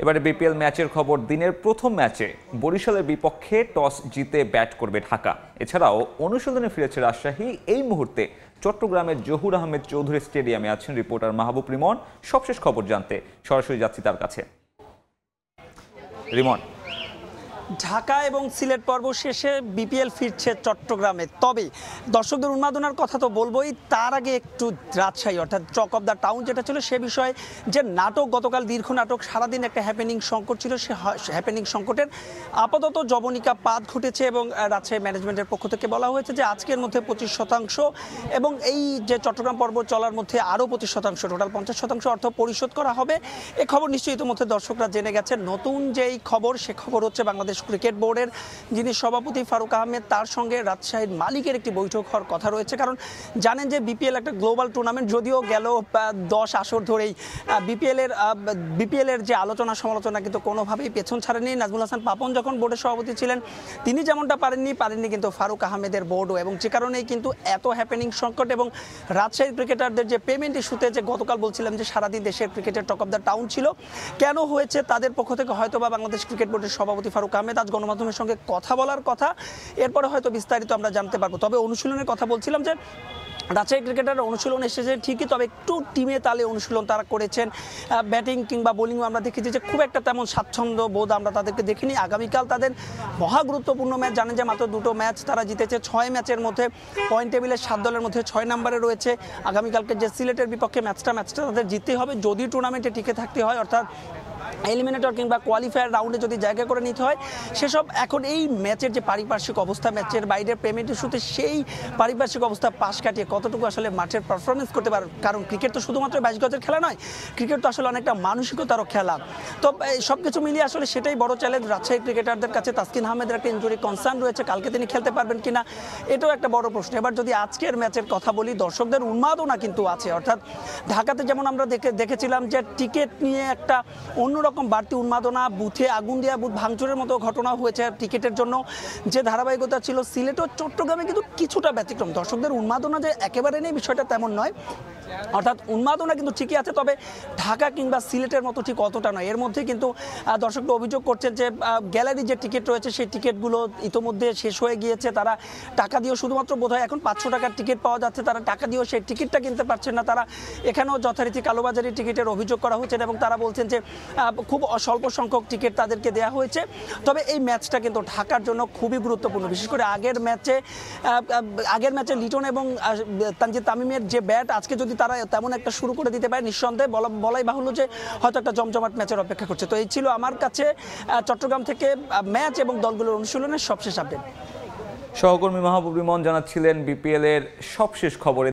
এবারে বিপিএল ম্যাচের খবর। দিনের প্রথম ম্যাচে বরিশালের বিপক্ষে টস জিতে ব্যাট করবে ঢাকা। এছাড়াও অনুশীলনে ফিরেছে রাজশাহী। এই মুহূর্তে চট্টগ্রামের জহুর আহমেদ চৌধুরী স্টেডিয়ামে আছেন রিপোর্টার মাহবুব রিমন। সবশেষ খবর জানতে সরাসরি যাচ্ছি তার কাছে। রিমন, ঢাকা এবং সিলেট পর্ব শেষে বিপিএল ফিরছে চট্টগ্রামে। তবে দর্শকদের উন্মাদনার কথা তো বলবোই, তার আগে একটু রাজশাহী অর্থাৎ টক অফ দ্য টাউন যেটা ছিল সে বিষয়ে যে নাটক, গতকাল দীর্ঘ নাটক, সারাদিন একটা হ্যাপেনিং সংকট ছিল, সে হ্যাপেনিং সংকটের আপাতত জবনিকা পাত ঘটেছে এবং রাজশাহী ম্যানেজমেন্টের পক্ষ থেকে বলা হয়েছে যে আজকের মধ্যে 25% এবং এই যে চট্টগ্রাম পর্ব চলার মধ্যে আরও 25%, টোটাল 50% অর্থ পরিশোধ করা হবে। এ খবর নিশ্চয়ই ইতিমধ্যে দর্শকরা জেনে গেছেন। নতুন যেই খবর, সে খবর হচ্ছে বাংলাদেশ ক্রিকেট বোর্ডের যিনি সভাপতি ফারুক আহমেদ, তার সঙ্গে রাজশাহীর মালিকের একটি বৈঠক হওয়ার কথা রয়েছে। কারণ জানেন যে বিপিএল একটা গ্লোবাল টুর্নামেন্ট, যদিও গেল 10 আসর ধরেই বিপিএলের যে আলোচনা সমালোচনা কিন্তু কোনোভাবেই পেছন ছাড়েনি। নাজমুল হাসান পাপন যখন বোর্ডের সভাপতি ছিলেন তিনি যেমনটা পারেননি কিন্তু ফারুক আহমেদের বোর্ডও, এবং যে কারণেই কিন্তু এত হ্যাপেনিং সংকট এবং রাজশাহীর ক্রিকেটারদের যে পেমেন্ট ইস্যুতে যে গতকাল বলছিলাম যে সারাদিন দেশের ক্রিকেটের টক অফ দ্য টাউন ছিল, কেন হয়েছে তাদের পক্ষ থেকে হয়তো বা বাংলাদেশ ক্রিকেট বোর্ডের সভাপতি ফারুক আহমেদ আজ গণমাধ্যমের সঙ্গে কথা বলার কথা। এরপরে হয়তো বিস্তারিত আমরা জানতে পারবো। তবে অনুশীলনের কথা বলছিলাম যে রাজশাহী ক্রিকেটাররা অনুশীলন এসেছে ঠিকই, তবে একটু টিমে তালে অনুশীলন তারা করেছেন। ব্যাটিং কিংবা বোলিংও আমরা দেখেছি যে খুব একটা তেমন স্বাচ্ছন্দ্য বোধ আমরা তাদেরকে দেখিনি। আগামীকাল তাদের মহা গুরুত্বপূর্ণ ম্যাচ, জানেন যে মাত্র 2টো ম্যাচ তারা জিতেছে। 6 ম্যাচের মধ্যে পয়েন্ট টেবিলের 7 দলের মধ্যে 6 নম্বরে রয়েছে। আগামীকালকে যে সিলেটের বিপক্ষে ম্যাচটা তাদের জিততেই হবে যদি টুর্নামেন্টে টিকে থাকতে হয়, অর্থাৎ এলিমিনেটর কিংবা কোয়ালিফায়ার রাউন্ডে যদি জায়গা করে নিতে হয়। সেসব এখন এই ম্যাচের যে পারিপার্শ্বিক অবস্থা, ম্যাচের বাইরের পেমেন্ট ইস্যুতে সেই পারিপার্শ্বিক অবস্থা পাশ কাটিয়ে কতটুকু আসলে মাঠের পারফরমেন্স করতে পারে। কারণ ক্রিকেট তো শুধুমাত্র 22 গজের খেলা নয়, ক্রিকেট তো আসলে অনেকটা মানসিকতারও খেলা। তো সব কিছু মিলিয়ে আসলে সেটাই বড় চ্যালেঞ্জ রাজশাহী ক্রিকেটারদের কাছে। তাসকিন আহমেদের একটা ইনজুরি কনসার্ন রয়েছে, কালকে তিনি খেলতে পারবেন কিনা এটাও একটা বড় প্রশ্ন। এবার যদি আজকের ম্যাচের কথা বলি, দর্শকদের উন্মাদনা কিন্তু আছে। অর্থাৎ ঢাকাতে যেমন আমরা দেখেছিলাম যে টিকিট নিয়ে একটা অন্যরকম বাড়তি উন্মাদনা, বুথে আগুন দেওয়া, বুথ ভাঙচুরের মতো ঘটনা হয়েছে টিকিটের জন্য, যে ধারাবাহিকতা ছিল সিলেট ও চট্টগ্রামে কিন্তু কিছুটা ব্যতিক্রম। দর্শকদের উন্মাদনা যে একেবারে নেই বিষয়টা তেমন নয়, অর্থাৎ উন্মাদনা কিন্তু ঠিকই আছে, তবে ঢাকা কিংবা সিলেটের মতো ঠিক অতটা নয়। এর মধ্যে কিন্তু দর্শকরা অভিযোগ করছেন যে গ্যালারি যে টিকিট রয়েছে সেই টিকিটগুলো ইতোমধ্যে শেষ হয়ে গিয়েছে। তারা টাকা দিয়েও শুধুমাত্র বোধহয় এখন 500 টাকার টিকিট পাওয়া যাচ্ছে, তারা টাকা দিয়েও সেই টিকিটটা কিনতে পারছেন না। তারা এখানেও যথারীতি কালোবাজারি টিকিটের অভিযোগ করা হচ্ছে এবং তারা বলছেন যে খুব স্বল্প সংখ্যক টিকিট তাদেরকে দেওয়া হয়েছে। তবে এই ম্যাচটা কিন্তু ঢাকার জন্য খুবই গুরুত্বপূর্ণ, বিশেষ করে আগের ম্যাচে লিটন এবং তানজিদ তামিমের যে ব্যাট, আজকে যদি তারা তেমন একটা শুরু করে দিতে পারে, নিঃসন্দেহে বলাই বাহুল্য যে হয়তো একটা জমজমাট ম্যাচের অপেক্ষা করছে। তো এই ছিল আমার কাছে চট্টগ্রাম থেকে ম্যাচ এবং দলগুলোর অনুশীলনের সবশেষ আপডেট। সহকর্মী মাহবুব রিমন জানাচ্ছিলেন বিপিএল এর সবশেষ খবরে।